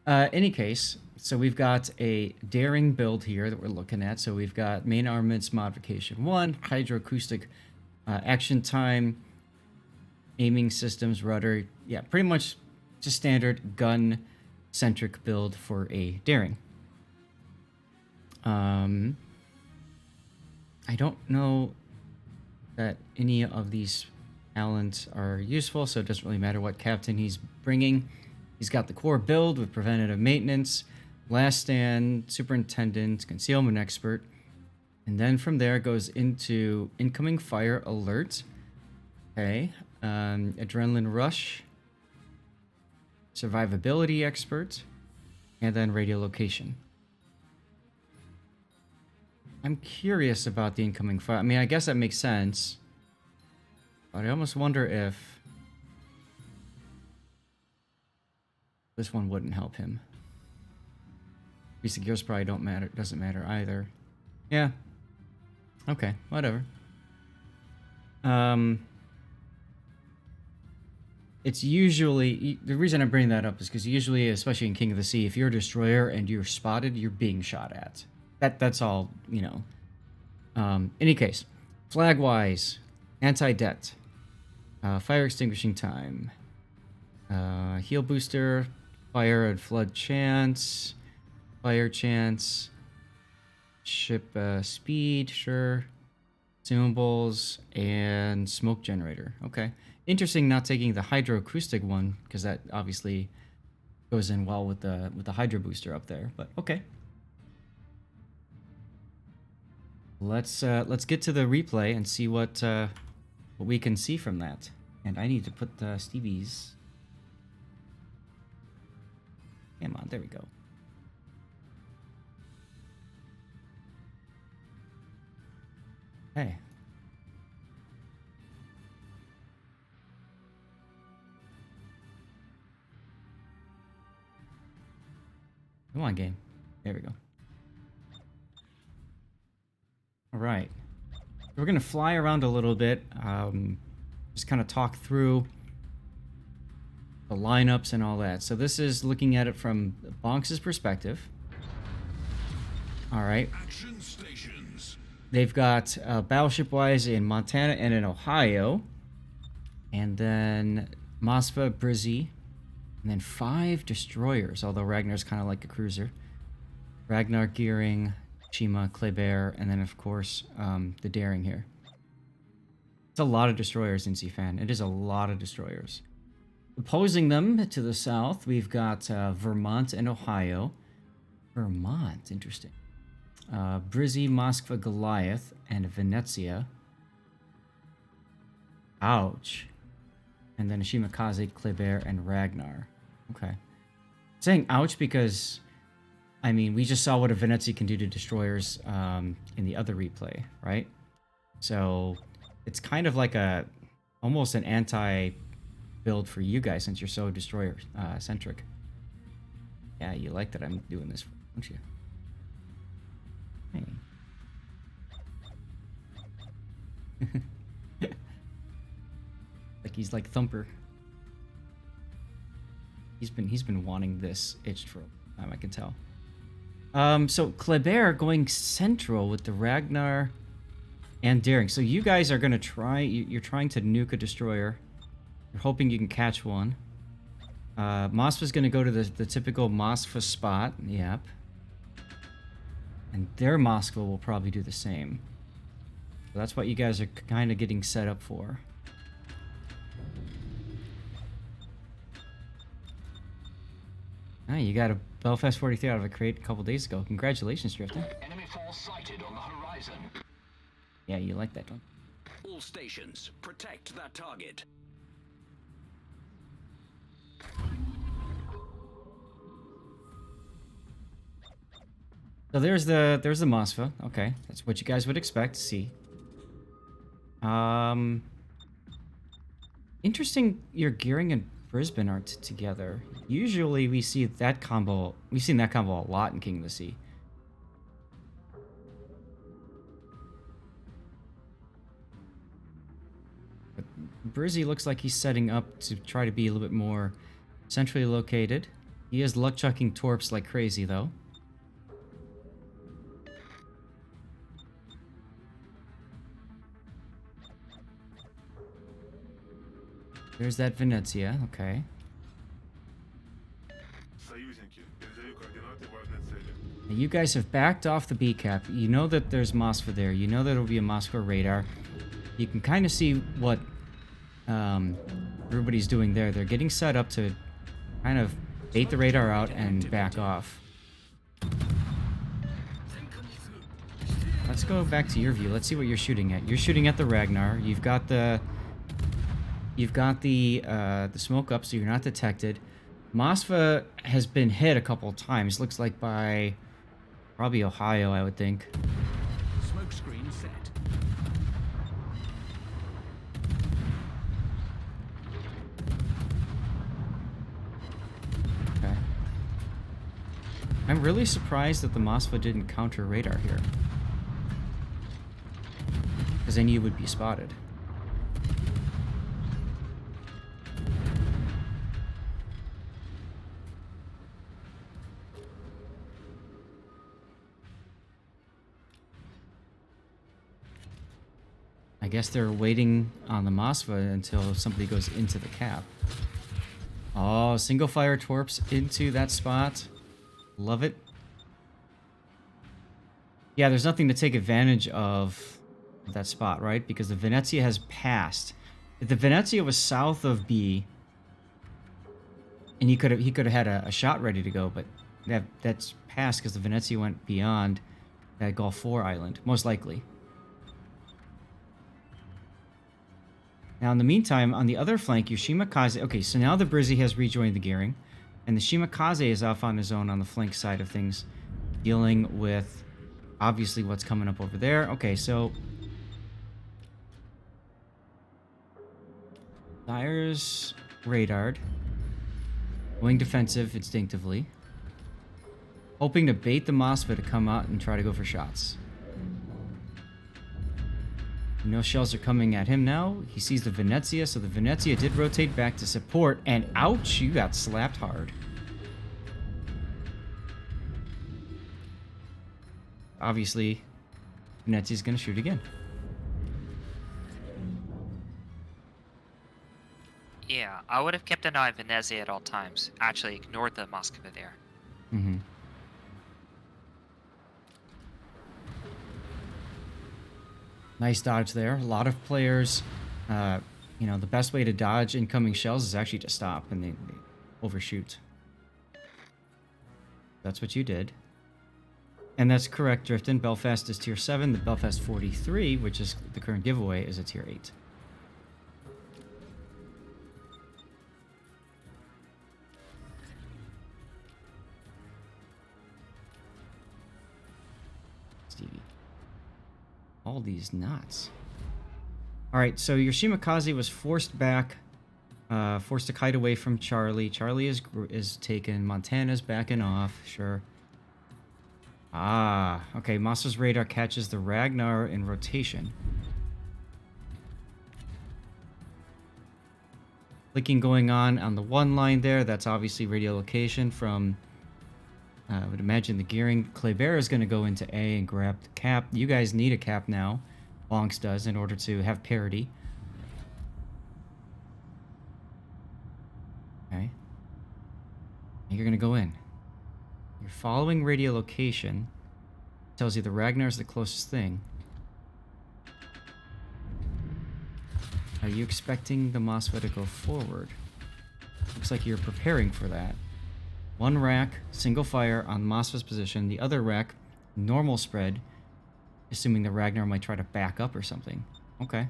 Any case, so we've got a daring build here that we're looking at. So we've got main armaments modification 1, hydroacoustic action time, aiming systems, rudder. Yeah, pretty much just standard gun-centric build for a daring. I don't know that any of these talents are useful, so it doesn't really matter what captain he's bringing. He's got the core build with preventative maintenance, last stand, superintendent, concealment expert, and then from there goes into incoming fire alert. Okay, adrenaline rush, survivability expert, and then radiolocation. I'm curious about the incoming fire. I mean, I guess that makes sense, but I almost wonder if this one wouldn't help him. Basic gears probably don't matter. Doesn't matter either. Yeah. Okay. Whatever. It's usually the reason I'm bringing that up is because usually, especially in King of the Sea, if you're a destroyer and you're spotted, you're being shot at. That's all, you know. Any case, flag wise, anti-det, fire extinguishing time, heal booster, fire and flood chance, fire chance, ship speed, sure, consumables, and smoke generator. Okay, interesting not taking the hydroacoustic one because that obviously goes in well with the hydro booster up there. But okay. Let's get to the replay and see what we can see from that. And I need to put Stevie's. Come on, there we go. Hey. Come on, game. There we go. All right. We're going to fly around a little bit, just kind of talk through the lineups and all that. So this is looking at it from BONKZ's perspective. All right. Action stations. They've got battleship-wise in Montana and in Ohio. And then Moskva, Brizzy. And then 5 destroyers, although Ragnar's kind of like a cruiser. Ragnar, Gearing, Shima, Kleber, and then of course the daring here. It's a lot of destroyers in Fan. It is a lot of destroyers. Opposing them to the south, we've got Vermont and Ohio. Vermont, interesting. Brizzy, Moskva, Goliath, and Venezia. Ouch. And then Shima, Kleber, and Ragnar. Okay. I'm saying ouch because I mean, we just saw what a Venezia can do to destroyers in the other replay, right? So it's kind of like almost an anti-build for you guys since you're so destroyer-centric. Yeah, you like that I'm doing this, don't you? Hey. Like he's like Thumper. He's been wanting this itched for a long time, I can tell. So Kleber going central with the Ragnar and Daring. So you guys are gonna try. You're trying to nuke a destroyer. You're hoping you can catch one. Moskva's gonna go to the typical Moskva spot. Yep. And their Moskva will probably do the same. So that's what you guys are kind of getting set up for. Ah, you got a Belfast 43 out of a crate a couple days ago. Congratulations, Drifter. Enemy force sighted on the horizon. Yeah, you like that one. All stations, protect that target. So there's the Moskva. Okay, that's what you guys would expect to see. Interesting. Your Gearing and Brisbane aren't together. Usually we see that combo. We've seen that combo a lot in King of the Sea. But Brizzy looks like he's setting up to try to be a little bit more centrally located. He is luck chucking torps like crazy, though. There's that Venezia, okay. Now you guys have backed off the B cap. You know that there's Moskva there. You know that it'll be a Moskva radar. You can kind of see what everybody's doing there. They're getting set up to kind of bait the radar out and back off. Let's go back to your view. Let's see what you're shooting at. You're shooting at the Ragnar. You've got the smoke up, so you're not detected. Moskva has been hit a couple times. Looks like by probably Ohio, I would think. Smoke screen set. Okay. I'm really surprised that the Moskva didn't counter radar here, because then you would be spotted. I guess they're waiting on the Moskva until somebody goes into the cap. Oh, single fire torps into that spot. Love it. Yeah, there's nothing to take advantage of that spot, right? Because the Venezia has passed. If the Venezia was south of B, and he could have had a shot ready to go, but that's passed because the Venezia went beyond that Gulf 4 island, most likely. Now, in the meantime, on the other flank, your Shimakaze... Okay, so now the Brizzy has rejoined the gearing, and the Shimakaze is off on his own on the flank side of things, dealing with, obviously, what's coming up over there. Okay, so... Dyer's radared. Going defensive instinctively. Hoping to bait the Moskva to come out and try to go for shots. No shells are coming at him now. He sees the Venezia, so the Venezia did rotate back to support, and ouch, you got slapped hard. Obviously, Venezia's gonna shoot again. Yeah, I would have kept an eye on Venezia at all times. Actually, ignored the Moskva there. Mm-hmm. Nice dodge there. A lot of players, you know, the best way to dodge incoming shells is actually to stop, and they overshoot. That's what you did. And that's correct, Drifton. Belfast is tier 7. The Belfast 43, which is the current giveaway, is a tier 8. Stevie. All these knots. Alright, so your Shimakaze was forced back. Forced to kite away from Charlie. Charlie is taken. Montana's backing off. Sure. Ah, okay. Moskva's radar catches the Ragnar in rotation. Clicking going on the one line there. That's obviously radiolocation from... I would imagine the gearing. Kleber is going to go into A and grab the cap. You guys need a cap now. BONKZ does, in order to have parity. Okay. And you're going to go in. You're following radiolocation. Tells you the Ragnar is the closest thing. Are you expecting the Moskva to go forward? Looks like you're preparing for that. One rack, single fire on Moskva's position. The other rack, normal spread, assuming the Ragnar might try to back up or something. Okay.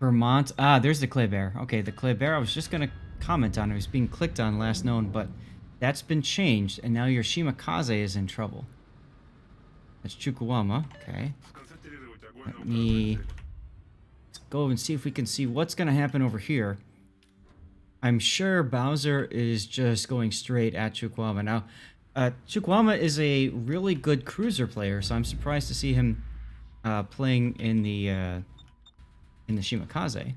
Vermont. Ah, there's the Kleber. Okay, the Kleber, I was just going to comment on. It was being clicked on last known, but that's been changed, and now your Shimakaze is in trouble. That's Chukwuama. Okay. Let me... go and see if we can see what's going to happen over here. I'm sure Bowser is just going straight at Chukwuama. Now, Chukwuama is a really good cruiser player, so I'm surprised to see him playing in the Shimakaze.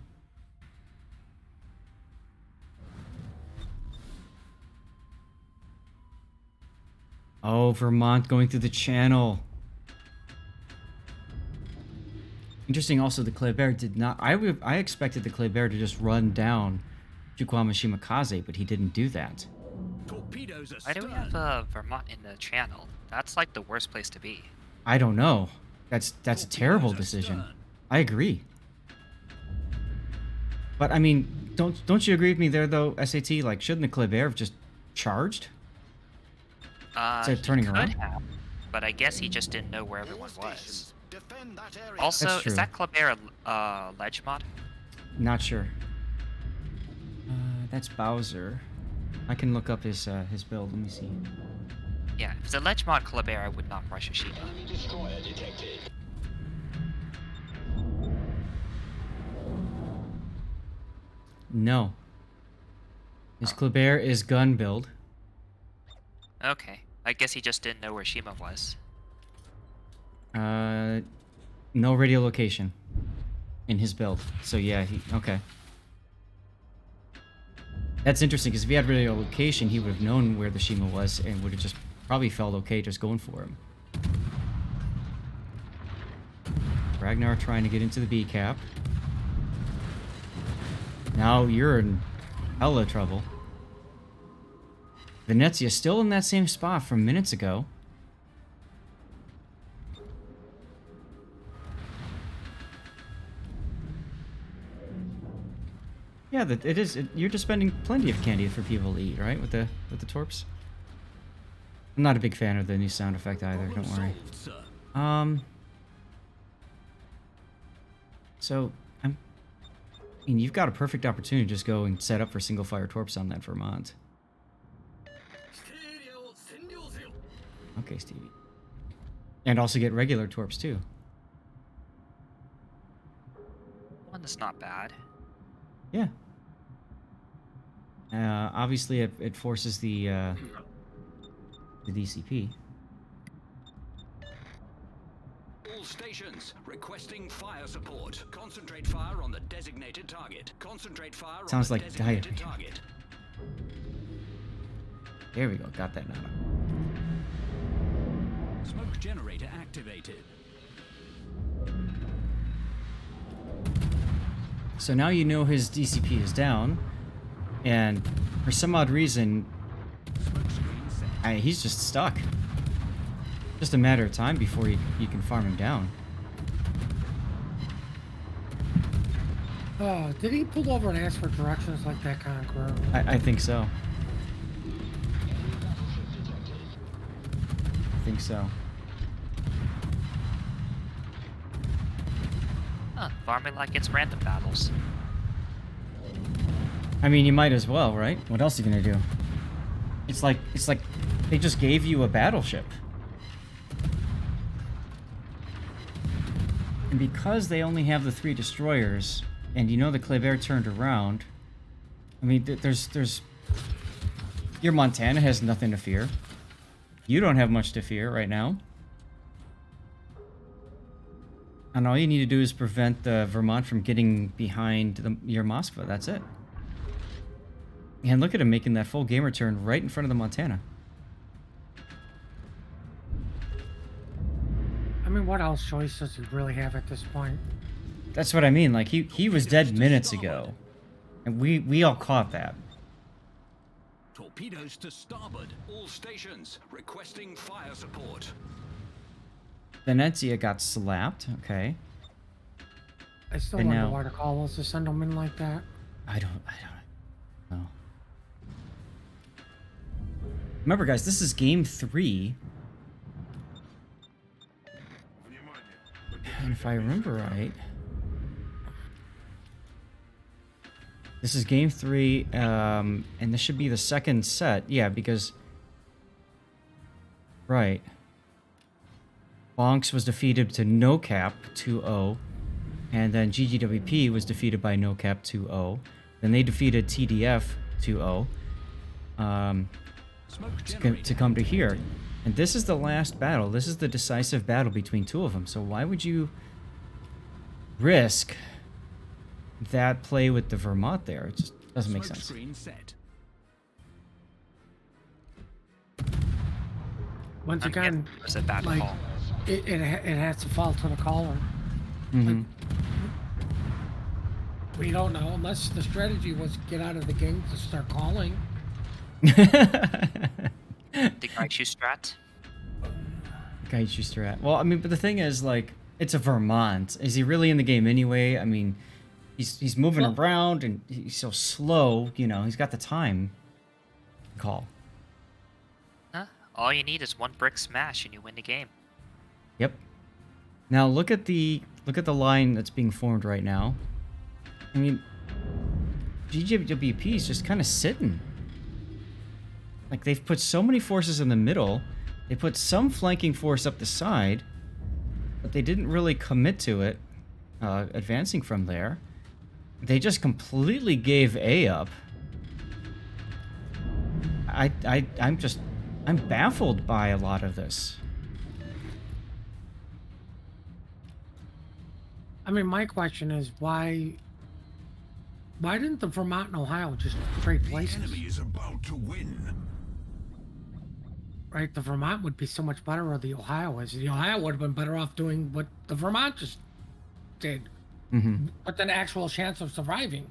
Oh, Vermont going through the channel. Interesting also, the Kleber did not... I expected the Kleber to just run down Yokohama Shimakaze, but he didn't do that. Torpedoes Why do we have Vermont in the channel? That's like the worst place to be. I don't know. That's a terrible decision. I agree. But I mean, don't you agree with me there though, SAT? Like, shouldn't the Kleber have just charged? Instead of turning around? Have, but I guess he just didn't know where everyone was. Also, is that Kleber ledge mod? Not sure. That's Bowser. I can look up his build. Let me see. Yeah, if it's a ledge mod Kleber, I would not rush a Shima. No. His Kleber is gun build. Okay, I guess he just didn't know where Shima was. No radio location in his build. So yeah, okay. That's interesting because if he had radio location, he would have known where the Shima was and would have just probably felt okay just going for him. Ragnar trying to get into the B cap. Now you're in hella trouble. Venezia still in that same spot from minutes ago. Yeah, it is. You're just spending plenty of candy for people to eat, right? With the torps. I'm not a big fan of the new sound effect either. Don't worry. So I mean, you've got a perfect opportunity to just go and set up for single fire torps on that Vermont. Okay, Stevie. And also get regular torps too. One that's not bad. Yeah. Obviously, it forces the DCP. All stations requesting fire support. Concentrate fire on the designated target. Concentrate fire Sounds on the like designated diarrhea. target. There we go. Got that now. Smoke generator activated. So now you know his DCP is down, and for some odd reason, Smoke screen set. he's just stuck. Just a matter of time before you can farm him down. Did he pull over and ask for directions like that Conqueror? I think so. I think so. Huh, farming like it's random battles. I mean, you might as well, right? What else are you gonna do? It's like they just gave you a battleship. And because they only have the 3 destroyers, and you know the Kleber turned around, I mean, there's your Montana has nothing to fear. You don't have much to fear right now. And all you need to do is prevent the Vermont from getting behind your Moskva. That's it. And look at him making that full gamer turn right in front of the Montana. I mean, what else choice does he really have at this point? That's what I mean. Like, he was dead minutes ago. And we all caught that. Torpedoes to starboard. All stations requesting fire support. Venezia got slapped. Okay. I still And wonder now- why the call was to send him in like that. I don't know. Remember, guys, this is game 3. And if I remember right, this is game 3, and this should be the second set. Yeah, because... Right. BONKZ was defeated to no cap 2-0, and then GGWP was defeated by no cap 2-0. Then they defeated TDF 2-0 to come to here. And this is the last battle. This is the decisive battle between 2 of them. So why would you risk that play with the Vermont there? It just doesn't make Smoke sense. screen set. Once again, It was a bad like, call. it has to fall to the caller. Mm-hmm. We don't know unless the strategy was get out of the game to start calling. The Gaishu strat. Gaishu strat. Well, I mean, but the thing is, like, it's a Vermont. Is he really in the game anyway? I mean, he's moving around and he's so slow. You know, he's got the time. Call. Huh? All you need is one brick smash and you win the game. Yep. Now look at the line that's being formed right now. I mean, GGWP is just kind of sitting. Like, they've put so many forces in the middle. They put some flanking force up the side, but they didn't really commit to it, advancing from there. They just completely gave A up. I'm baffled by a lot of this. I mean, my question is why didn't the Vermont and Ohio just trade places? The enemy is about to win. Right, the Vermont would be so much better where the Ohio is. The Ohio would have been better off doing what the Vermont just did, with an actual chance of surviving.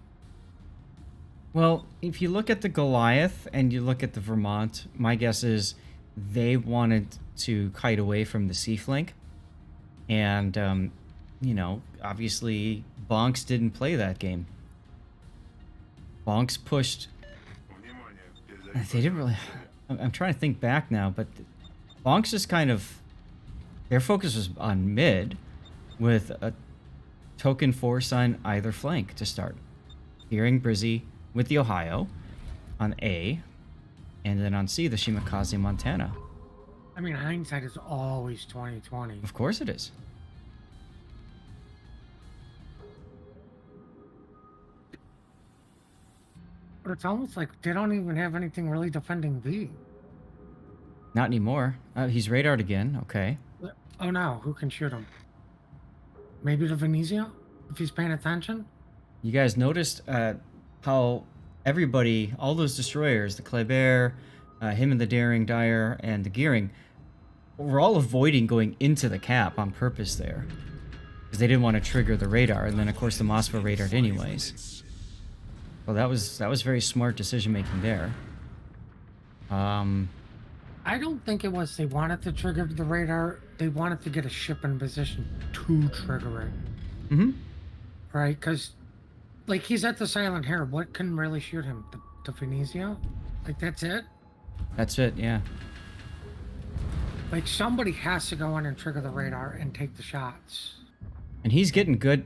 Well, if you look at the Goliath and you look at the Vermont, my guess is they wanted to kite away from the sea flank. And, you know, obviously BONKZ didn't play that game. BONKZ pushed... They didn't really... I'm trying to think back now, but BONKZ is kind of... Their focus was on mid with a token force on either flank to start. Fearing Brizzy with the Ohio on A, and then on C, the Shima Montana. I mean, hindsight is always 20/20. Of course it is. But it's almost like they don't even have anything really defending B. Not anymore. He's radared again. Okay. Oh no, who can shoot him? Maybe the Venezia, if he's paying attention? You guys noticed how everybody, all those destroyers, the Kleber, him and the Daring Dyer, and the Gearing, were all avoiding going into the cap on purpose there. Because they didn't want to trigger the radar, and then of course the Moskva radared anyways. Well, that was very smart decision making there. I don't think it was they wanted to trigger the radar. They wanted to get a ship in position to trigger it. Mm-hmm. Right? Because, like, he's at the Silent Hair. What can really shoot him? The Venezia? Like, that's it? That's it, yeah. Like, somebody has to go in and trigger the radar and take the shots. And he's getting good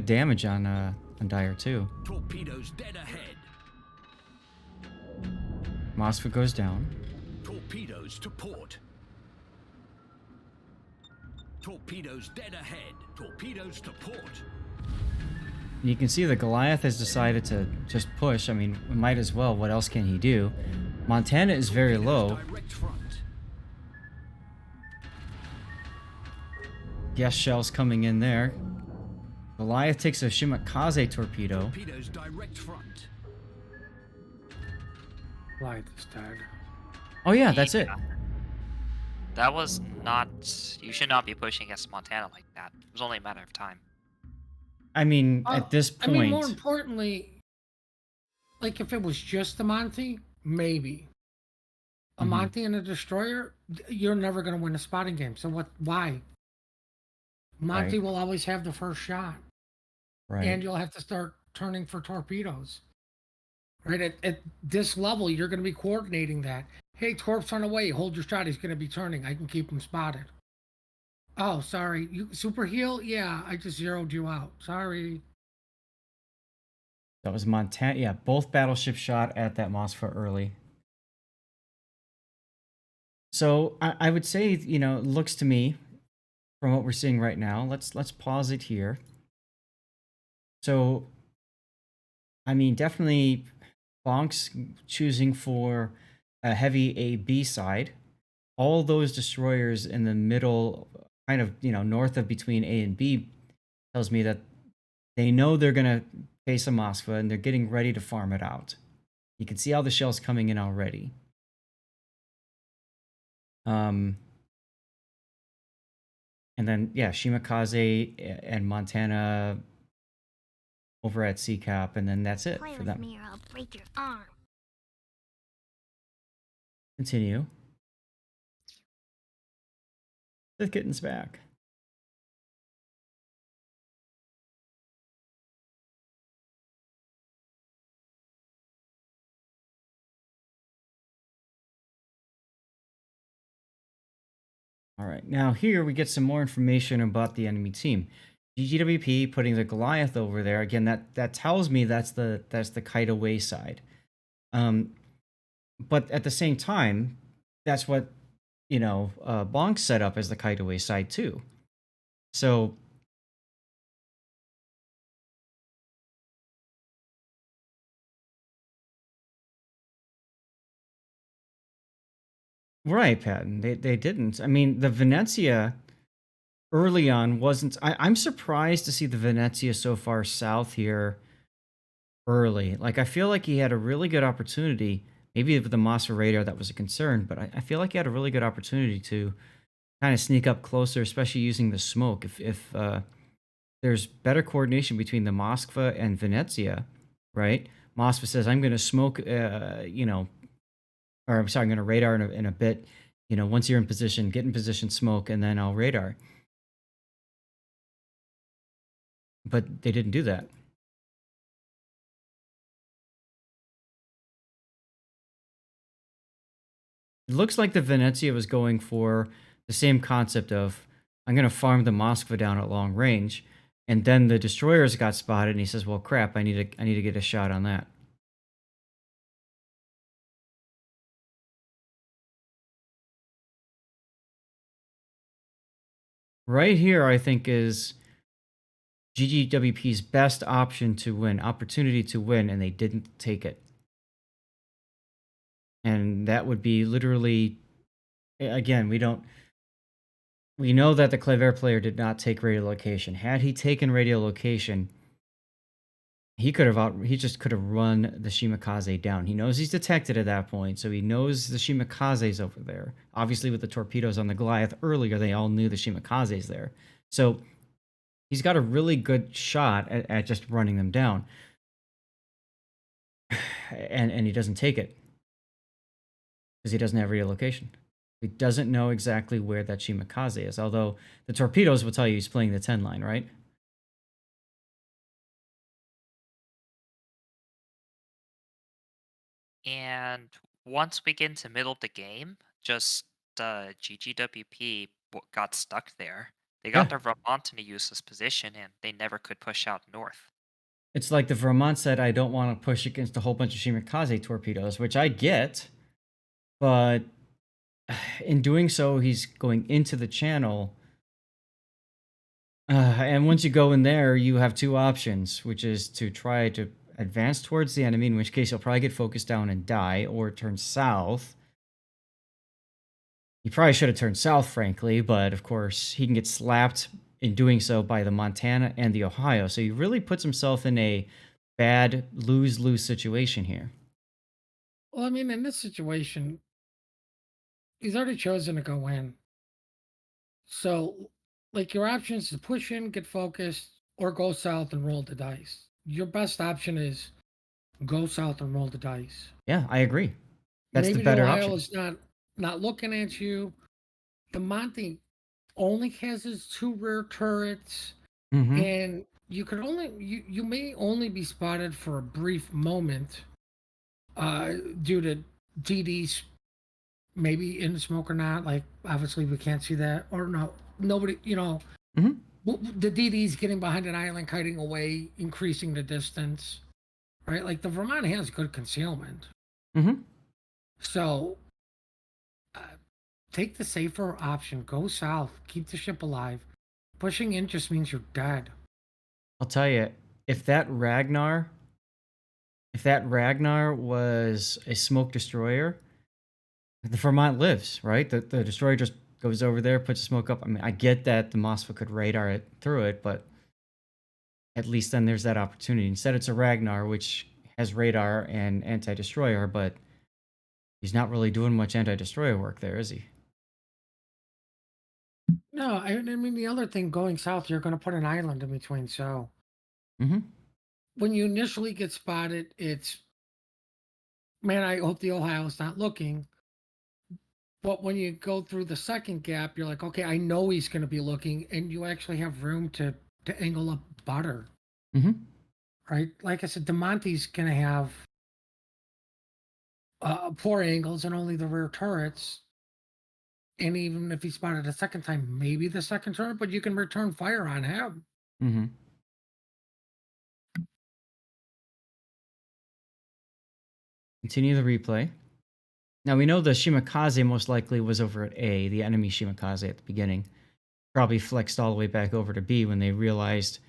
damage on Dyer too. Torpedoes dead ahead. Moskva goes down. Torpedoes to port. Torpedoes dead ahead. Torpedoes to port. You can see the Goliath has decided to just push. I mean, we might as well. What else can he do? Montana is very low. Direct front. Gas shells coming in there. Goliath takes a Shimakaze torpedo. Torpedoes direct front. Light is dead. Oh yeah, that's it. That was not... You should not be pushing against Montana like that. It was only a matter of time. I mean, at this point... I mean, more importantly, like, if it was just the Monty, maybe. A Monty and a destroyer, you're never going to win a spotting game. So why? Monty will always have the first shot. Right. And you'll have to start turning for torpedoes. Right? At this level, you're going to be coordinating that. Hey, Torp's on the way. Hold your shot. He's going to be turning. I can keep him spotted. Oh, sorry. You super heal? Yeah, I just zeroed you out. Sorry. That was Montana. Yeah, both battleships shot at that Moskva early. So I would say, you know, it looks to me, from what we're seeing right now, let's pause it here. So, I mean, definitely BONKZ choosing for a heavy A-B side. All those destroyers in the middle, kind of, you know, north of between A and B, tells me that they know they're going to face a Moskva and they're getting ready to farm it out. You can see all the shells coming in already. Um, and then, yeah, Shimakaze and Montana over at CCAP, and then that's it Play for with them. me or I'll break your arm. Continue. The kitten's back. All right, now here we get some more information about the enemy team. GGWP putting the Goliath over there again. That tells me that's the kite away side. But at the same time, that's what BONKZ set up as the kite away side too. So right, Patton, they didn't. I mean, the Venezia early on wasn't. I'm surprised to see the Venezia so far south here early. Like, I feel like he had a really good opportunity. Maybe with the Moskva radar that was a concern, but I feel like he had a really good opportunity to kind of sneak up closer, especially using the smoke. If there's better coordination between the Moskva and Venezia, right? Moskva says, "I'm going to smoke," or I'm sorry, I'm going to radar in a bit. Once you're in position, get in position, smoke, and then I'll radar. But they didn't do that. It looks like the Venezia was going for the same concept of, I'm going to farm the Moskva down at long range, and then the destroyers got spotted, and he says, "Well, crap, I need to get a shot on that." Right here, I think, is GGWP's best option to win, opportunity to win, and they didn't take it. And that would be literally, again, we know that the Kleber player did not take radio location. Had he taken radio location, he just could have run the Shimakaze down. He knows he's detected at that point, so he knows the Shimakaze's over there. Obviously, with the torpedoes on the Goliath earlier, they all knew the Shimakaze's there. So he's got a really good shot at just running them down. And he doesn't take it because he doesn't have radio location. He doesn't know exactly where that Shimakaze is, although the torpedoes will tell you he's playing the 10 line, right? And once we get into middle of the game, just GGWP got stuck there. They got Yeah. their Vermont in a useless position, and they never could push out north. It's like the Vermont said, "I don't want to push against a whole bunch of Shimakaze torpedoes," which I get, but in doing so, he's going into the channel. And once you go in there, you have two options, which is to try to advance towards the enemy, in which case you'll probably get focused down and die, or turn south. He probably should have turned south, frankly, but of course, he can get slapped in doing so by the Montana and the Ohio. So he really puts himself in a bad lose-lose situation here. Well, I mean, in this situation, he's already chosen to go in. So, like, your options to push in, get focused, or go south and roll the dice. Your best option is go south and roll the dice. Yeah, I agree. That's Maybe the better Ohio option. is not looking at you. The Monty only has his two rear turrets, Mm-hmm. and you may only be spotted for a brief moment, due to DD's maybe in the smoke or not. Like, obviously we can't see that, or no, nobody. Mm-hmm. The DD's getting behind an island, kiting away, increasing the distance. Right, like the Vermont has good concealment. Mm-hmm. So, take the safer option. Go south. Keep the ship alive. Pushing in just means you're dead. I'll tell you, if that Ragnar was a smoke destroyer, the Vermont lives, right? The destroyer just goes over there, puts the smoke up. I mean, I get that the Moskva could radar it through it, but at least then there's that opportunity. Instead, it's a Ragnar, which has radar and anti-destroyer, but he's not really doing much anti-destroyer work there, is he? No, I mean the other thing going south, you're going to put an island in between. So Mm-hmm. when you initially get spotted, it's man, I hope the Ohio's not looking. But when you go through the second gap, you're like, okay, I know he's going to be looking, and you actually have room to angle up butter, Mm-hmm. right? Like I said, DeMonte's going to have poor angles and only the rear turrets. And even if he's spotted a second time, maybe the second turret, but you can return fire on him. Mm-hmm. Continue the replay. Now we know the Shimakaze most likely was over at A, the enemy Shimakaze at the beginning. Probably flexed all the way back over to B when they realized,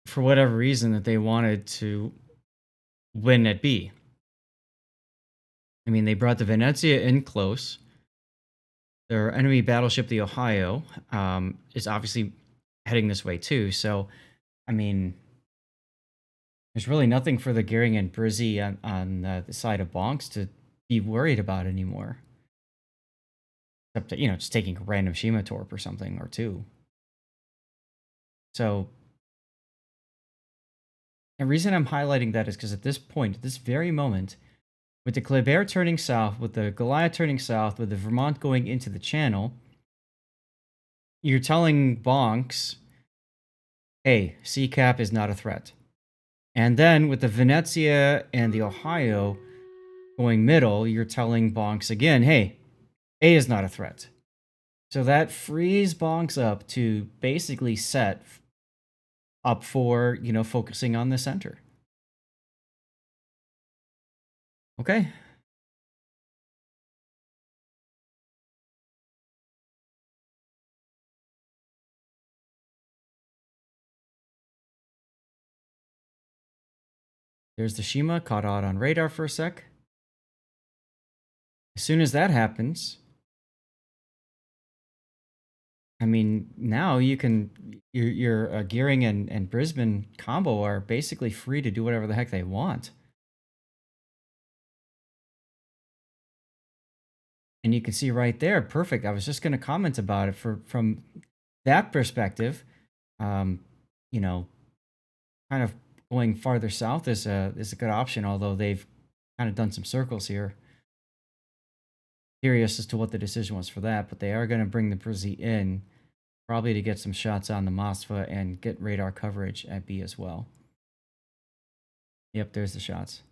for whatever reason, that they wanted to win at B. I mean, they brought the Venezia in close. Their enemy battleship, the Ohio, is obviously heading this way too. So, I mean, there's really nothing for the Gearing and Brizzy on the side of BONKZ to be worried about anymore. Except, just taking a random Shima Torp or something, or two. So, the reason I'm highlighting that is because at this point, at this very moment, with the Kleber turning south, with the Goliath turning south, with the Vermont going into the channel, you're telling BONKZ, hey, CCAP is not a threat. And then with the Venezia and the Ohio going middle, you're telling BONKZ again, hey, A is not a threat. So that frees BONKZ up to basically set up for, focusing on the center. Okay. There's the Shima caught out on radar for a sec. As soon as that happens, I mean, now you can your Gearing and Brisbane combo are basically free to do whatever the heck they want. And you can see right there, perfect. I was just going to comment about it from that perspective. You know, kind of going farther south is a good option, although they've kind of done some circles here. Curious as to what the decision was for that, but they are going to bring the Brizzy in, probably to get some shots on the Moskva and get radar coverage at B as well. Yep, there's the shots.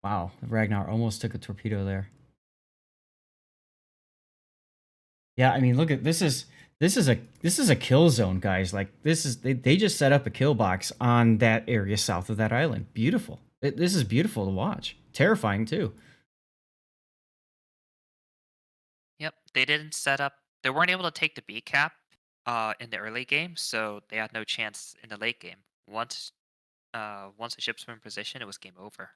Wow, Ragnar almost took a torpedo there. Yeah, I mean, look at this is a kill zone, guys. Like they just set up a kill box on that area south of that island. Beautiful. This is beautiful to watch. Terrifying too. Yep, they didn't set up. They weren't able to take the B cap in the early game, so they had no chance in the late game. Once the ships were in position, it was game over.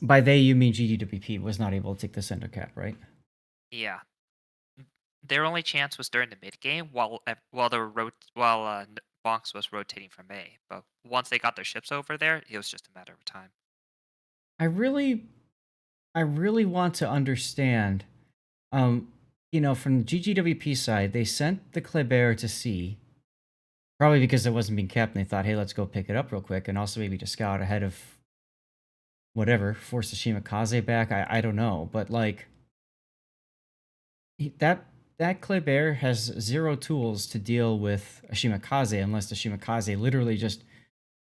By they, you mean GGWP was not able to take the center cap, right? Yeah, their only chance was during the mid game while BONKZ was rotating from A. But once they got their ships over there, it was just a matter of time. I really want to understand. From the GGWP side, they sent the Kleber to C, probably because it wasn't being kept, and they thought, hey, let's go pick it up real quick, and also maybe to scout ahead of whatever, force the Shimakaze back. I don't know, but like that Kleber has zero tools to deal with a Shimakaze unless the Shimakaze literally just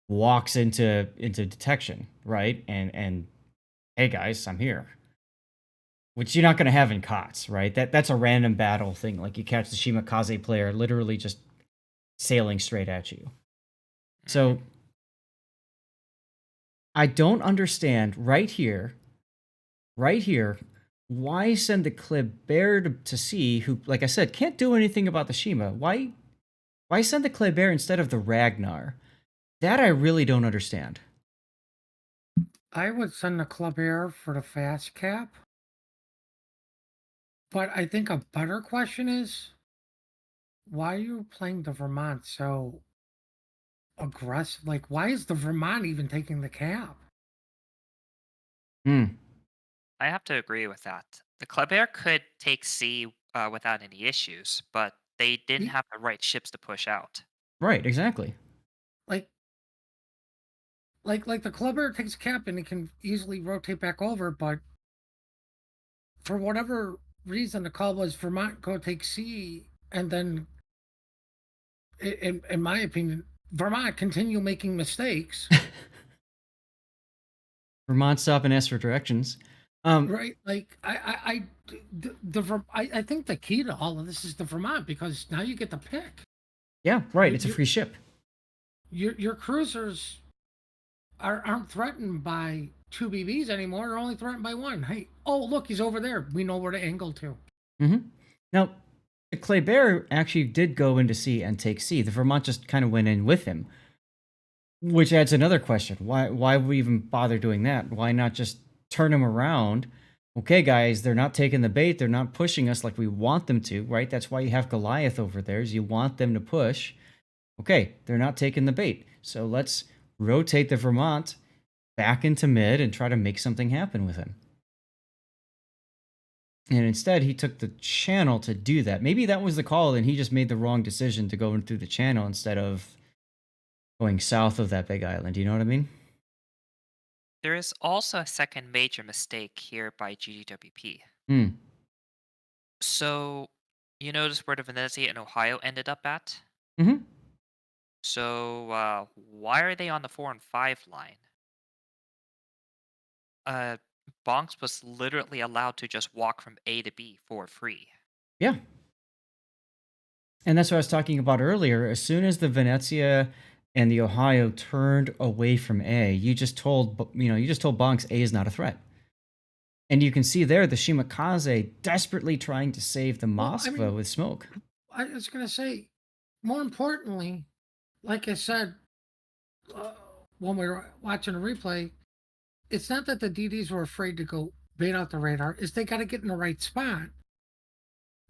walks into detection, right? And hey guys, I'm here. Which you're not going to have in KOTS, right? That's a random battle thing. Like you catch the Shimakaze player literally just sailing straight at you. So I don't understand right here, why send the Kleber to sea, who, like I said, can't do anything about the Shima? Why send the Kleber instead of the Ragnar? That I really don't understand. I would send the Club Air for the fast cap. But I think a better question is, why are you playing the Vermont so aggressive. Like, why is the Vermont even taking the cap? Hmm. I have to agree with that. The Kleber could take C without any issues, but they didn't He, have the right ships to push out. Right. Exactly. like, like the Kleber takes a cap and it can easily rotate back over, but for whatever reason, the call was Vermont go take C, and then, in my opinion, Vermont continue making mistakes. Vermont stop and ask for directions. Right, like I think the key to all of this is the Vermont because now you get to pick. Yeah. Right. Your It's a your free ship. your cruisers aren't threatened by two BBs anymore. They're only threatened by one. Hey, oh look, he's over there. We know where to angle to. Hmm. Now, the Kleber actually did go into C and take C. The Vermont just kind of went in with him, which adds another question. Why would we even bother doing that? Why not just turn them around? Okay, guys, they're not taking the bait. They're not pushing us like we want them to, right? That's why you have Goliath over there, is you want them to push. Okay, they're not taking the bait. So let's rotate the Vermont back into mid and try to make something happen with him. And instead, he took the channel to do that. Maybe that was the call, and he just made the wrong decision to go in through the channel instead of going south of that big island. You know what I mean? There is also a second major mistake here by GGWP. Hmm. So, you notice where the Venezia and Ohio ended up at? Mm-hmm. So, why are they on the 4 and 5 line? Uh, Bonks was literally allowed to just walk from A to B for free. Yeah. And that's what I was talking about earlier. As soon as the Venezia and the Ohio turned away from A, you just told Bonks A is not a threat. And you can see there the Shima desperately trying to save the Well, I Moskva mean, with smoke. I was gonna say, more importantly, like I said when we were watching a replay, it's not that the DDs were afraid to go bait out the radar; is they got to get in the right spot.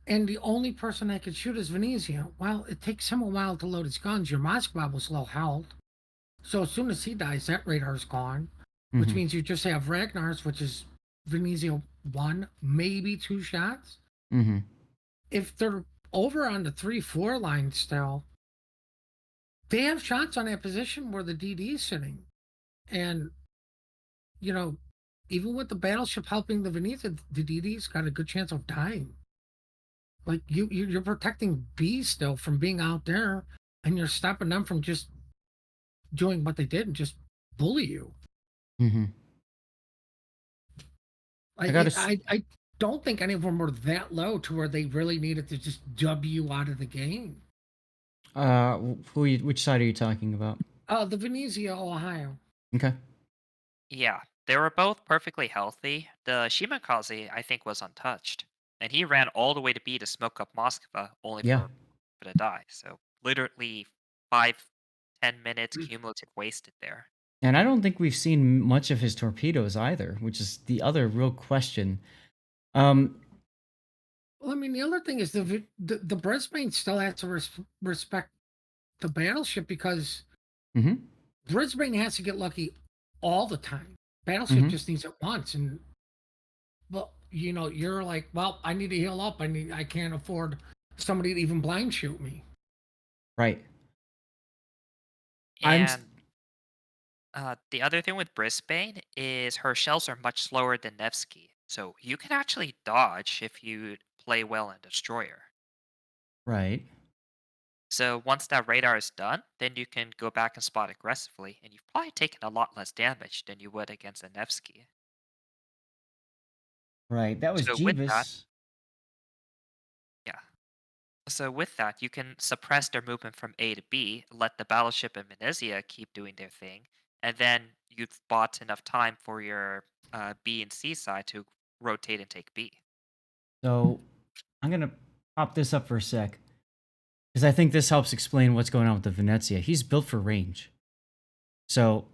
And the only person that could shoot is Venezia. Well, it takes him a while to load his guns. Your Moskva was low health. So as soon as he dies, that radar's gone. Which Hmm. means you just have Ragnar's, which is Venezia one, maybe two shots. Hmm. If they're over on the 3-4 line still, they have shots on that position where the DD is sitting. And, you know, even with the battleship helping the Venezia, the DD's got a good chance of dying. Like you're protecting B still from being out there, and you're stopping them from just doing what they did and just bully you. Hmm. I got to. I don't think any of them were that low to where they really needed to just W out of the game. Which side are you talking about? The Venezia, Ohio. Okay. Yeah, they were both perfectly healthy. The Shimakaze, I think, was untouched. And he ran all the way to B to smoke up Moskva, only Yeah. for it to die. So literally 5, 10 minutes cumulative wasted there. And I don't think we've seen much of his torpedoes either, which is the other real question. Um, Well, I mean, the other thing is the Brisbane still has to respect the battleship because mhm, Brisbane has to get lucky all the time. Battleship mhm, just needs it once, and well, you're like, well, I need to heal up. I can't afford somebody to even blind shoot me. right. I'm s- And the other thing with Brisbane is her shells are much slower than Nevsky. So you can actually dodge if you play well in Destroyer. right. So once that radar is done, then you can go back and spot aggressively, and you've probably taken a lot less damage than you would against a Nevsky. Right. That was So with that, Jeebus. yeah. So with that, you can suppress their movement from A to B, let the battleship and Venezia keep doing their thing, and then you've bought enough time for your B and C side to rotate and take B. So I'm gonna pop this up for a sec because I think this helps explain what's going on with the Venezia. He's built for range, so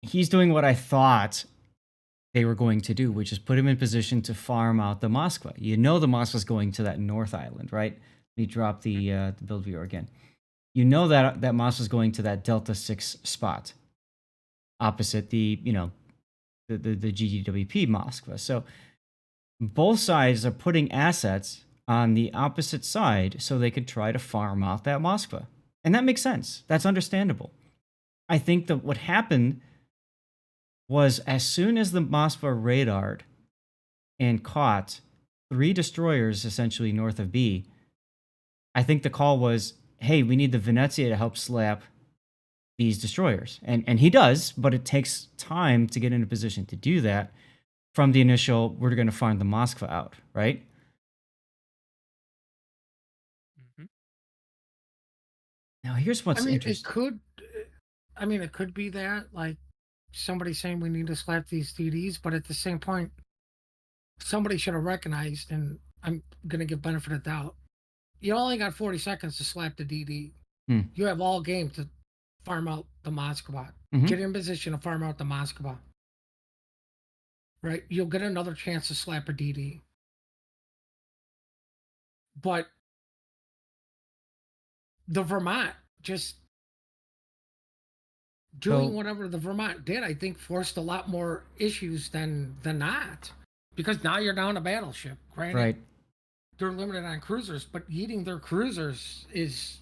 he's doing what I thought they were going to do, which is put him in position to farm out the Moskva. You know the Moskva's going to that North Island, right? Let me drop the build viewer again. you know that Moss is going to that Delta 6 spot opposite the GGWP Moskva. So both sides are putting assets on the opposite side so they could try to farm out that Moskva. And that makes sense. That's understandable. I think that what happened was as soon as the Moskva radared and caught 3 destroyers essentially north of B, I think the call was, hey, we need the Venezia to help slap these destroyers. And he does, but it takes time to get in a position to do that from the initial, we're going to farm the Moskva out, right? Hmm. Now, here's what's it interesting. could. It could be that like somebody saying we need to slap these DDs, but at the same point, somebody should have recognized, and I'm gonna give benefit of doubt. You only got 40 seconds to slap the DD. Hmm. You have all game to farm out the Moskva. Mhm. Get in position to farm out the Moskva. Right? You'll get another chance to slap a DD. But the Vermont just doing So, whatever the Vermont did, I think forced a lot more issues than not. Because now you're down a battleship. Granted, right. they're limited on cruisers, but eating their cruisers is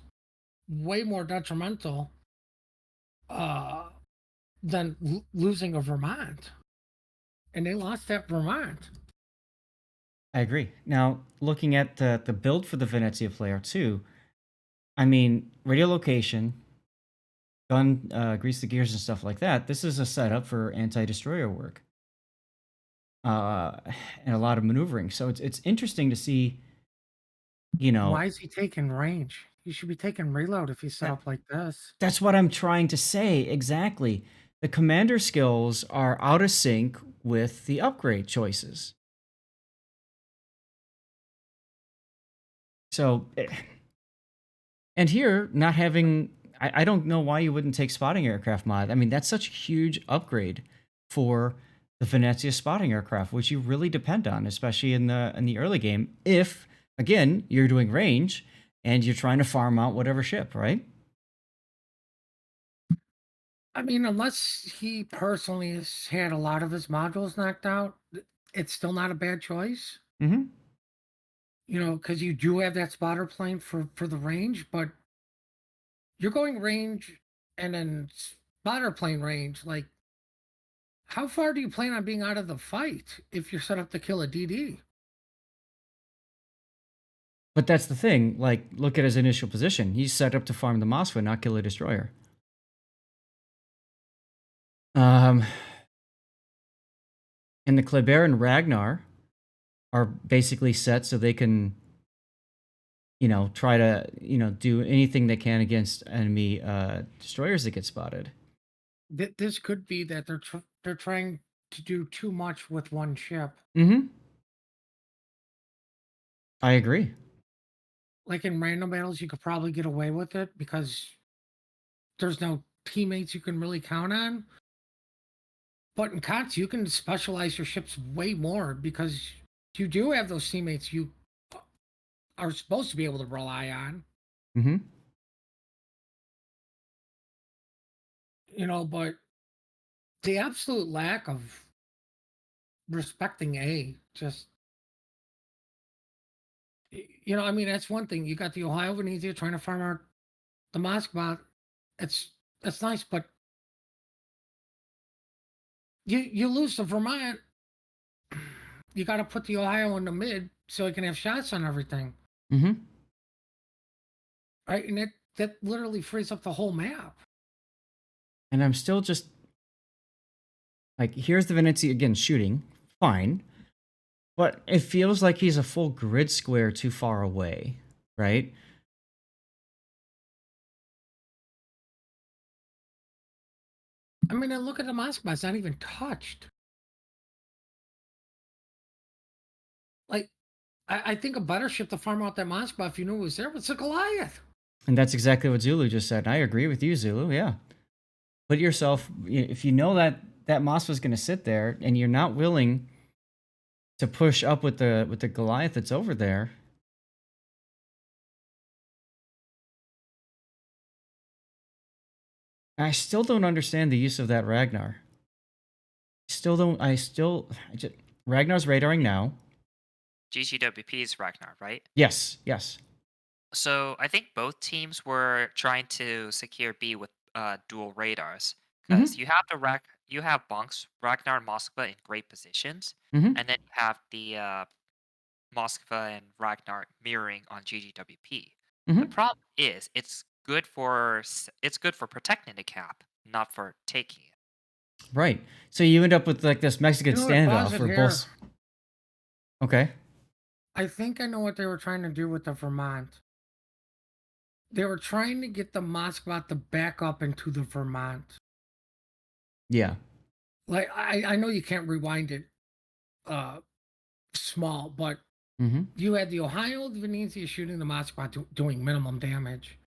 way more detrimental than losing a Vermont. And they lost that Vermont. I agree. Now, looking at the build for the Venezia player too, I mean, radio location, gun, grease the gears and stuff like that. This is a setup for anti-destroyer work, uh, and a lot of maneuvering. So it's interesting to see, you know, Why is he taking range? He should be taking reload if he's set that, up like this. that's what I'm trying to say exactly. The commander skills are out of sync with the upgrade choices. So, and here, not having, I don't know why you wouldn't take spotting aircraft mod. I mean, that's such a huge upgrade for the Venezia spotting aircraft, which you really depend on, especially in the early game. If again you're doing range and you're trying to farm out whatever ship, right? Unless he personally has had a lot of his modules knocked out, it's still not a bad choice. Mm-hmm. Because you do have that spotter plane for the range, but you're going range and then spotter plane range. Like, how far do you plan on being out of the fight if you're set up to kill a DD? But that's the thing. Like, look at his initial position. He's set up to farm the Moskva, not kill a destroyer. Um, and the Kleber and Ragnar are basically set so they can, try to, do anything they can against enemy destroyers that get spotted. This could be that they're trying to do too much with one ship. Mm-hmm. I agree. Like in random battles, you could probably get away with it because there's no teammates you can really count on. But in KOTS, you can specialize your ships way more because you do have those teammates you are supposed to be able to rely on. Mm-hmm. But the absolute lack of respecting A just, that's one thing. You got the Ohio Venezia trying to farm out the Moskva. That's nice, but you lose the Vermont. You got to put the Ohio in the mid so it can have shots on everything. Mm-hmm. Right, and that literally frees up the whole map. And I'm still just like, here's the Venezia again shooting, fine, but it feels like he's a full grid square too far away, right? And look at the Moskva; it's not even touched. Like, I think a better ship to farm out that Moskva if you knew it was there was a Goliath. And that's exactly what Zulu just said. I agree with you, Zulu. Yeah. Put yourself, if you know that Moss was going to sit there and you're not willing to push up with the Goliath that's over there, I still don't understand the use of that Ragnar. Still don't. I just Ragnar's radaring now. GGWP's Ragnar, right? Yes, yes. So I think both teams were trying to secure B with dual radars because Mm-hmm. you have Bonk's Ragnar and Moskva in great positions, Mm-hmm. and then you have the Moskva and Ragnar mirroring on GGWP. The Mm-hmm. problem is it's good for protecting the cap, not for taking it. Right. So you end up with like this Mexican You know what? Pause standoff it where here. both. Okay. I think I know what they were trying to do with the Vermont. They were trying to get the Moskva to back up into the Vermont. Yeah. Like I know you can't rewind it uh small, but Mm-hmm. you had the Ohio, the Venezia shooting the Moskva doing minimum damage.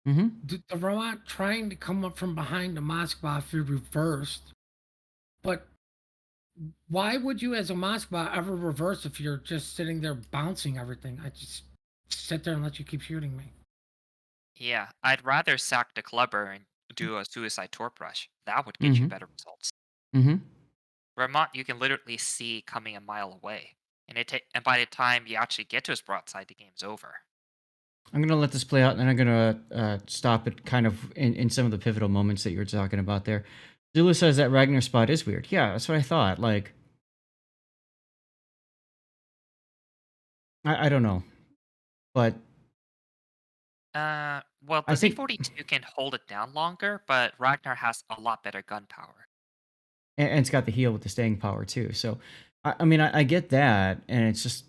Mm-hmm. The Vermont trying to come up from behind the Moskva if you reversed. But why would you as a Moskva ever reverse if you're just sitting there bouncing everything? I just sit there and let you keep shooting me. Yeah, I'd rather sack the Kleber and do a suicide torp rush. That would get you Mm-hmm. better results. Mm-hmm. Vermont, you can literally see coming a mile away, and by the time you actually get to his broadside, the game's over. I'm gonna let this play out, and then I'm gonna stop it kind of in some of the pivotal moments that you were talking about there. Zulu says that Ragnar spot is weird. Yeah, that's what I thought. Like, I don't know, but Well, I the think, Z42 can hold it down longer, but Ragnar has a lot better gun power. and it's got the heal with the staying power too. So, I mean, I get that, and it's just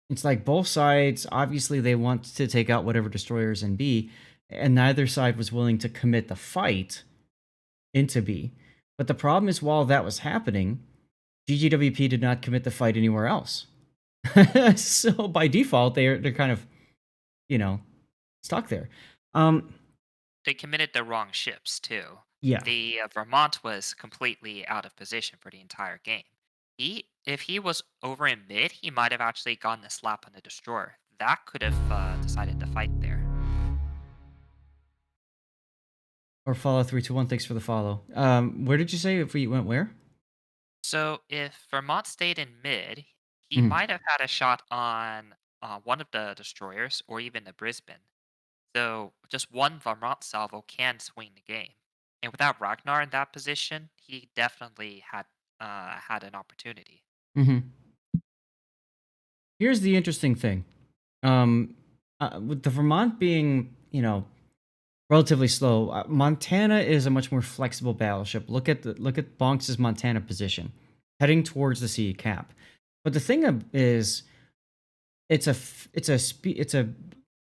it's like both sides obviously they want to take out whatever destroyers in B, and neither side was willing to commit the fight into B. But the problem is, while that was happening, GGWP did not commit the fight anywhere else. So by default, they're kind of, you know, stuck there. Um, They committed the wrong ships too. yeah. The Vermont was completely out of position for the entire game. If he was over in mid, he might have actually gotten a slap on the destroyer. That could have decided the fight there. Or follow 321. Thanks for the follow. Where did you say if we went where? So if Vermont stayed in mid, he Mhm. might have had a shot on one of the destroyers or even the Brisbane. So just one Vermont salvo can swing the game. And without Ragnar in that position, he definitely had an opportunity. Mhm. Here's the interesting thing. With the Vermont being, relatively slow, Montana is a much more flexible battleship. Look at BONKZ's Montana position, heading towards the sea cap. But the thing is, it's a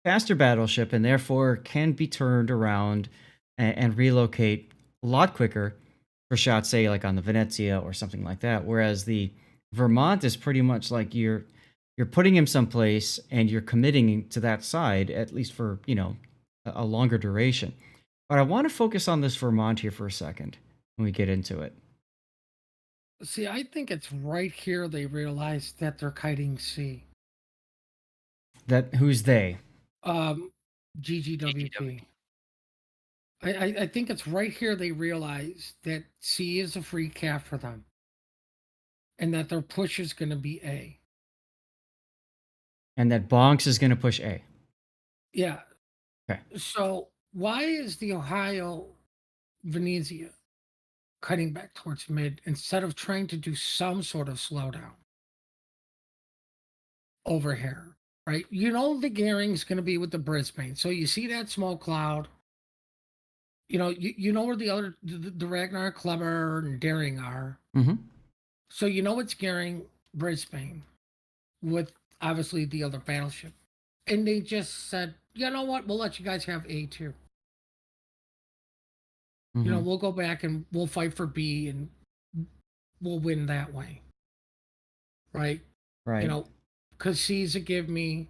faster battleship, and therefore can be turned around and relocate a lot quicker for shots, say like on the Venezia or something like that. Whereas the Vermont is pretty much like you're putting him someplace and you're committing to that side at least for a longer duration. But I want to focus on this Vermont here for a second when we get into it. See, I think it's right here they realize that they're kiting C. That who's they? Um, GGWP. GGWP. I think it's right here they realize that C is a free cap for them and that their push is going to be A. And that Bonks is going to push A. Yeah. Okay. So why is the Ohio Venezia cutting back towards mid instead of trying to do some sort of slowdown over here? Right? You know the gearing's going to be with the Brisbane. So you see that smoke cloud. You know where the other the Ragnar, Kleber, and Daring are. Mm-hmm. So you know it's gearing Brisbane with obviously the other battleship. And they just said, you know what, we'll let you guys have A too. Mm-hmm. We'll go back and we'll fight for B and we'll win that way. Right? Right. Because C's a give me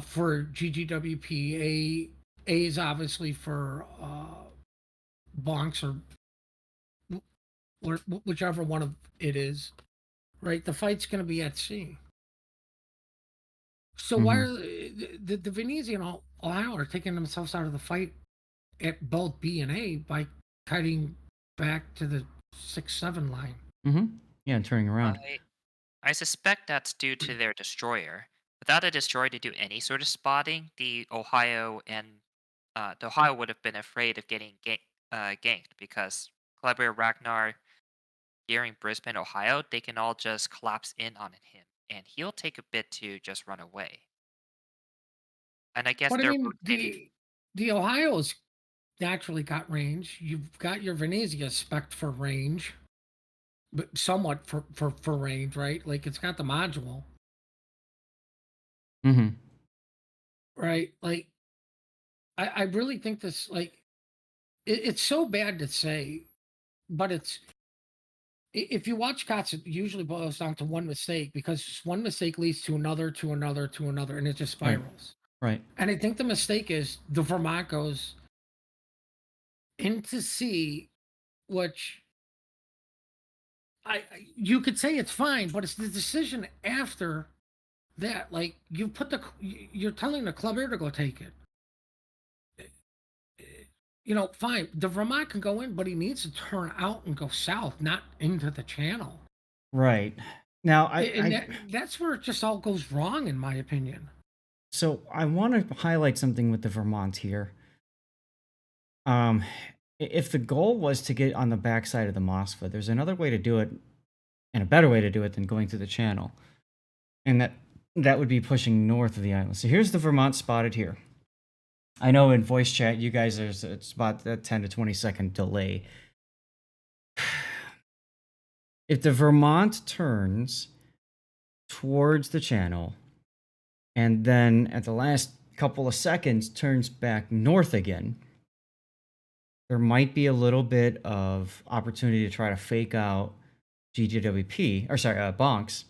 for GGWP. A is obviously for Bonks or whichever one of it is. Right? The fight's going to be at C. So why Mm-hmm. are the Venezia and Ohio are taking themselves out of the fight at both B and A by kiting back to the 6-7 line. Yeah, and turning around. I suspect that's due to their destroyer. Without a destroyer to do any sort of spotting, the Ohio would have been afraid of getting ganked because Kleber, Ragnar, Gearing, Brisbane, Ohio, they can all just collapse in on him, and he'll take a bit to just run away. And I guess But I they're mean, rotating. the Ohio's naturally got range. You've got your Venezia spec for range, but somewhat for range, right? Like it's got the module, Mm-hmm. right? Like I really think this like it's so bad to say, but if you watch COTS, it usually boils down to one mistake because one mistake leads to another, to another, to another, and it just Right. spirals. Right. And I think the mistake is the Vermont goes into C, which you could say it's fine, but it's the decision after that. Like you're telling the Kleber to go take it. Fine. The Vermont can go in, but he needs to turn out and go south, not into the channel. Right. Now, And that's where it just all goes wrong, in my opinion. so I want to highlight something with the Vermont here. Um, if the goal was to get on the backside of the Moskva, there's another way to do it, and a better way to do it than going through the channel, and that would be pushing north of the island. So here's the Vermont spotted here. I know in voice chat, you guys, it's about a 10 to 20-second delay. If the Vermont turns towards the channel, and then at the last couple of seconds turns back north again, there might be a little bit of opportunity to try to fake out GGWP, or sorry, BONKZ.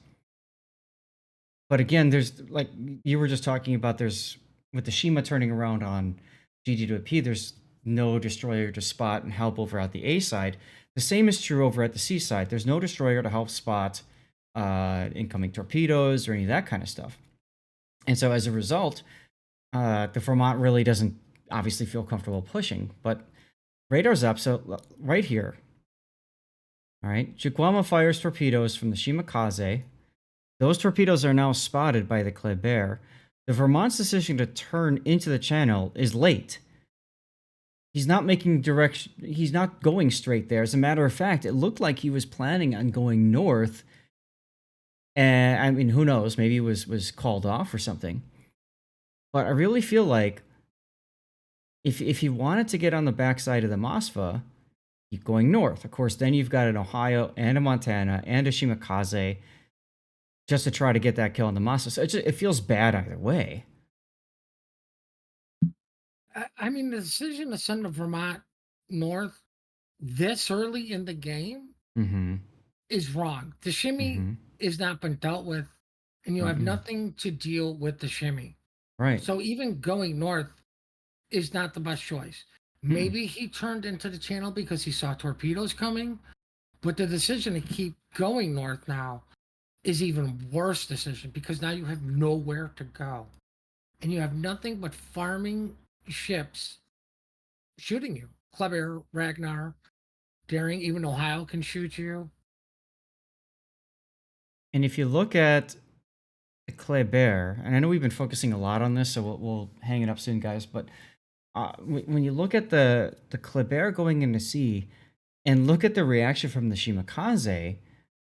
But again, there's, like you were just talking about, there's, with the Shima turning around on GGWP, there's no destroyer to spot and help over at the A side. The same is true over at the C side. There's no destroyer to help spot incoming torpedoes or any of that kind of stuff. And so as a result, the Vermont really doesn't obviously feel comfortable pushing. But radar's up, so right here. All right, Chikwama fires torpedoes from the Shimakaze. Those torpedoes are now spotted by the Kleber. The Vermont's decision to turn into the channel is late. He's not making direction. He's not going straight there. As a matter of fact, it looked like he was planning on going north. And I mean, who knows? Maybe it was called off or something. But I really feel like if he wanted to get on the backside of the Moskva, keep going north. Of course, then you've got an Ohio and a Montana and a Shimakaze just to try to get that kill on the Moskva. So it feels bad either way. I mean, the decision to send the Vermont north this early in the game Mm-hmm. is wrong. The shimmy Mm-hmm. is not been dealt with, and you have Mm-mm. nothing to deal with the shimmy. Right. So even going north is not the best choice. Maybe he turned into the channel because he saw torpedoes coming, but the decision to keep going north now is even worse decision because now you have nowhere to go. And you have nothing but farming ships shooting you. Kleber, Ragnar, Daring, even Ohio can shoot you. And if you look at the Kleber, and I know we've been focusing a lot on this, so we'll hang it up soon, guys. But when you look at the Kleber going into sea, and look at the reaction from the Shimakaze,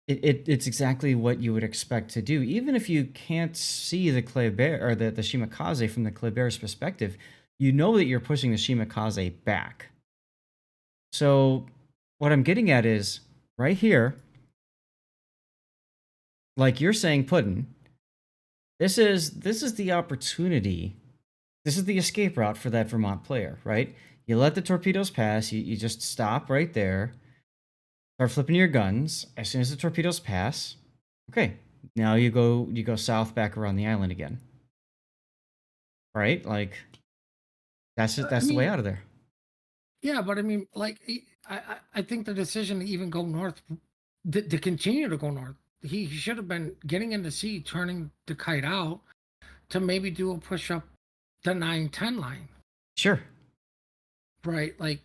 it's exactly what you would expect to do. Even if you can't see the Kleber or the Shimakaze from the Kleber's perspective, you know that you're pushing the Shimakaze back. So what I'm getting at is right here, like you're saying, Puddin', this is the opportunity. This is the escape route for that Vermont player, right? You let the torpedoes pass. You just stop right there. Start flipping your guns. As soon as the torpedoes pass, okay, now you go south back around the island again. Right? Like that's it. That's the way out of there. Yeah, but I mean, like, I think the decision to even go north, to continue to go north, he should have been getting in the sea, turning the kite out to maybe do a push up the 9-10 line. Sure. right? Like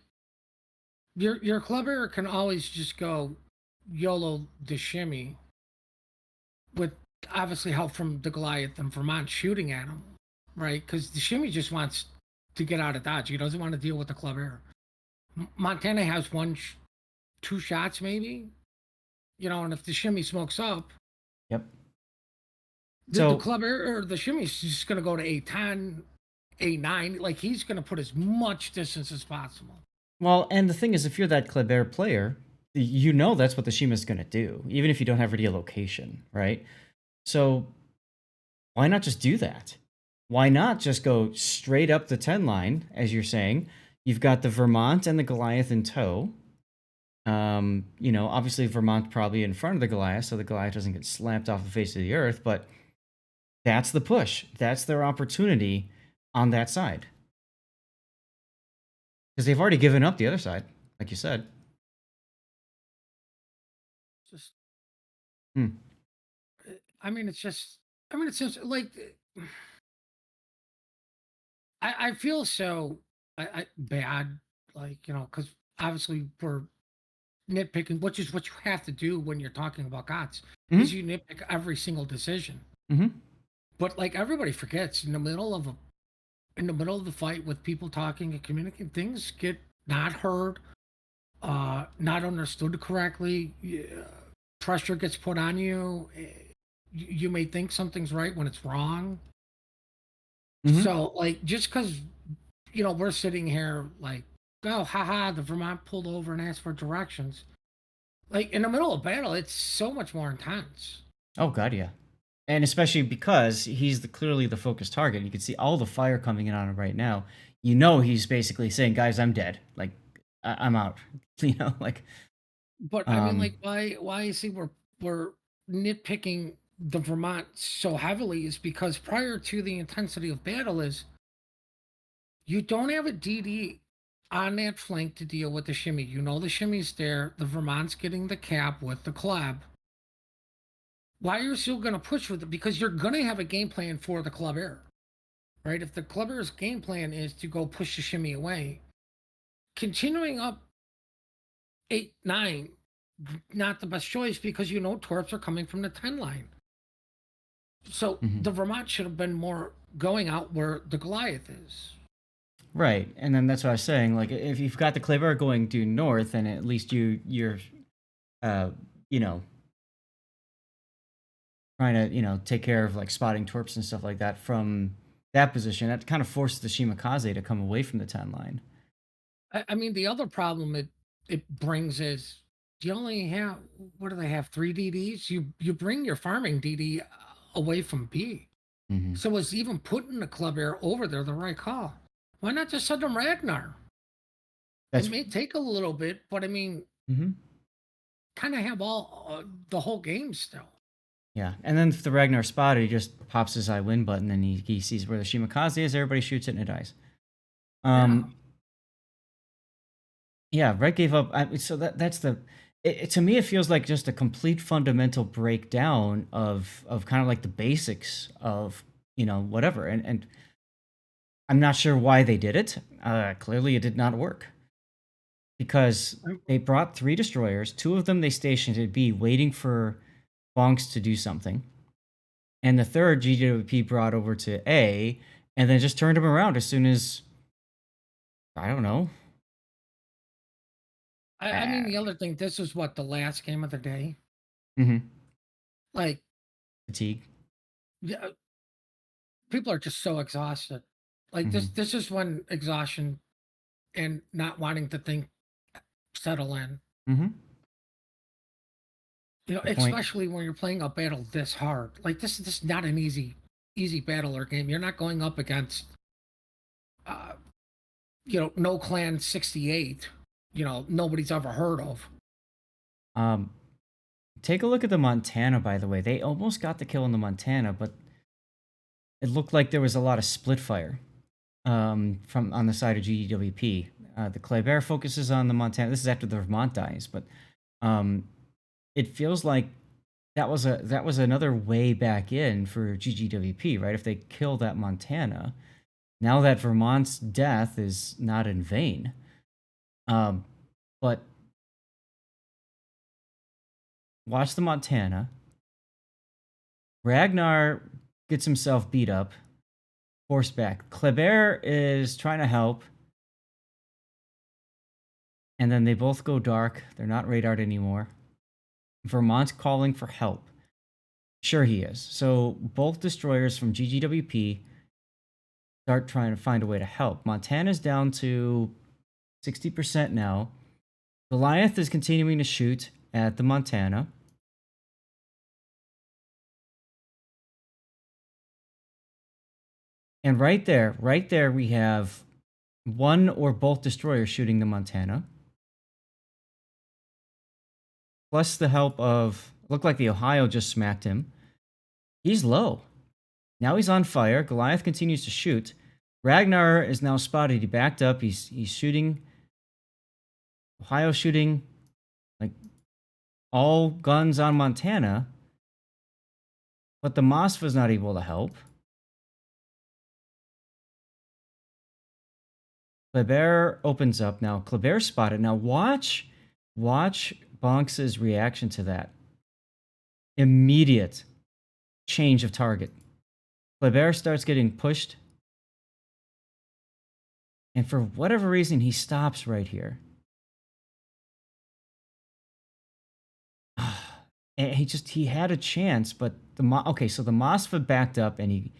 your Kleber can always just go YOLO the shimmy with obviously help from the Goliath and Vermont shooting at him, right? Because the shimmy just wants to get out of Dodge. He doesn't want to deal with the Kleber. Montana has two shots maybe, and if the shimmy smokes up, Yep. the So Kleber or the shimmy's just going to go to A10, A9. Like he's going to put as much distance as possible. well, and the thing is, if you're that Kleber player, you know that's what the Shima's going to do, even if you don't have relocation, right? So why not just do that? Why not just go straight up the 10 line, as you're saying? You've got the Vermont and the Goliath in tow. Obviously Vermont probably in front of the Goliath, so the Goliath doesn't get slapped off the face of the earth, but that's the push. That's their opportunity on that side. Because they've already given up the other side, like you said. Just, Hmm. it's just like I feel so bad, like because obviously we're nitpicking, which is what you have to do when you're talking about GOTS, is Mm-hmm. you nitpick every single decision. Mm-hmm. But like everybody forgets, in the middle of the fight with people talking and communicating, things get not heard, not understood correctly. Pressure gets put on you. You may think something's right when it's wrong. Mm-hmm. So like just because we're sitting here like, oh haha, the Vermont pulled over and asked for directions. Like in the middle of battle, it's so much more intense. Oh god, yeah. And especially because he's clearly the focused target. You can see all the fire coming in on him right now. You know he's basically saying, "Guys, I'm dead. Like, I'm out." Like, But like um, why is we're nitpicking the Vermont so heavily is because prior to the intensity of battle is you don't have a DD on that flank to deal with the shimmy. You know the shimmy's there. The Vermont's getting the cap with the club. Why are you still going to push with it? Because you're going to have a game plan for the club air, right? If the club air's game plan is to go push the shimmy away, continuing up 8-9, not the best choice because torps are coming from the 10 line. So mhm. the Vermont should have been more going out where the Goliath is. Right. And then that's what I was saying. Like, if you've got the Kleber going due north, and at least you're, uh, you know, trying to, take care of like spotting torps and stuff like that from that position, that kind of forces the Shimakaze to come away from the 10 line. The other problem it brings is you only have, what do they have, 3 DDs? You bring your farming DD away from B. Mm-hmm. So is even putting the club air over there the right call? Why not just send them Ragnar? That's. It may take a little bit, but Mm-hmm. kind of have the whole game still. Yeah, and then if the Ragnar spotted, he just pops his I win button, and he sees where the Shimakaze is. Everybody shoots it, and it dies. Yeah. Yeah, Red gave up. So that's the. To me, it feels like just a complete fundamental breakdown of kind of like the basics of whatever, and I'm not sure why they did it. Clearly, it did not work because they brought 3 destroyers. 2 of them they stationed at B, waiting for BONKZ to do something. And the third GGWP brought over to A, and then just turned him around as soon as, I don't know. The other thing, this is what the last game of the day. Mm-hmm. Like, Fatigue. yeah, people are just so exhausted. Like Mm-hmm. this is when exhaustion and not wanting to think settle in. Mm-hmm. Good point. Especially when you're playing a battle this hard. Like this is not an easy battle or game. You're not going up against uh no clan 68, nobody's ever heard of. Take a look at the Montana, by the way. They almost got the kill in the Montana, but it looked like there was a lot of split fire from on the side of GGWP. The Kleber focuses on the Montana. This is after the Vermont dies, but it feels like that was another way back in for GGWP, right? If they kill that Montana, now that Vermont's death is not in vain. But watch the Montana. Ragnar gets himself beat up, forced back. Kleber is trying to help. And then they both go dark. They're not radared anymore. Vermont's calling for help. Sure he is. So both destroyers from GGWP start trying to find a way to help. Montana's down to 60% now. Goliath is continuing to shoot at the Montana. And right there we have one or both destroyers shooting the Montana. Plus the help of, looked like the Ohio just smacked him. He's low. Now he's on fire. Goliath continues to shoot. Ragnar is now spotted. He backed up. He's shooting. Ohio shooting like all guns on Montana. But the Moskva's not able to help. Kleber opens up now. Kleber spotted. Now watch BONKZ's reaction to that. Immediate change of target. Kleber starts getting pushed. And for whatever reason, he stops right here. And he had a chance, but so the Moskva backed up and he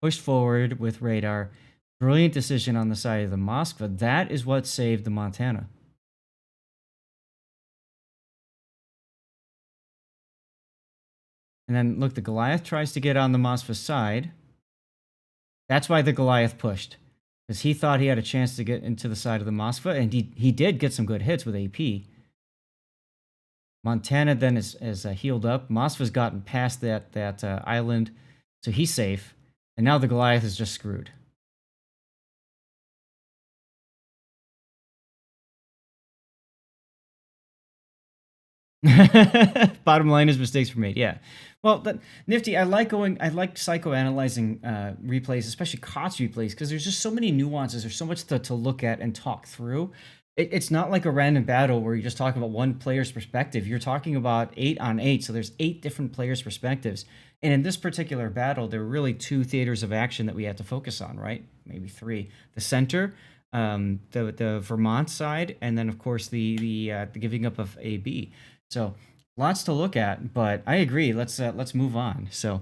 pushed forward with radar. Brilliant decision on the side of the Moskva. That is what saved the Montana. And then look, the Goliath tries to get on the Moskva side. That's why the Goliath pushed. Because he thought he had a chance to get into the side of the Moskva, and he did get some good hits with AP. Montana then is healed up. Moskva's gotten past that island, so he's safe. And now the Goliath is just screwed. Bottom line is mistakes were made. Yeah. Well, nifty. I like psychoanalyzing replays, especially KOTS replays, because there's just so many nuances. There's so much to look at and talk through. It's not like a random battle where you're just talking about one player's perspective. You're talking about 8 on 8, so there's 8 different players' perspectives. And in this particular battle, there were really 2 theaters of action that we had to focus on, right? Maybe 3. The center, the Vermont side, and then of course the giving up of AB. So lots to look at, but I agree. Let's move on. So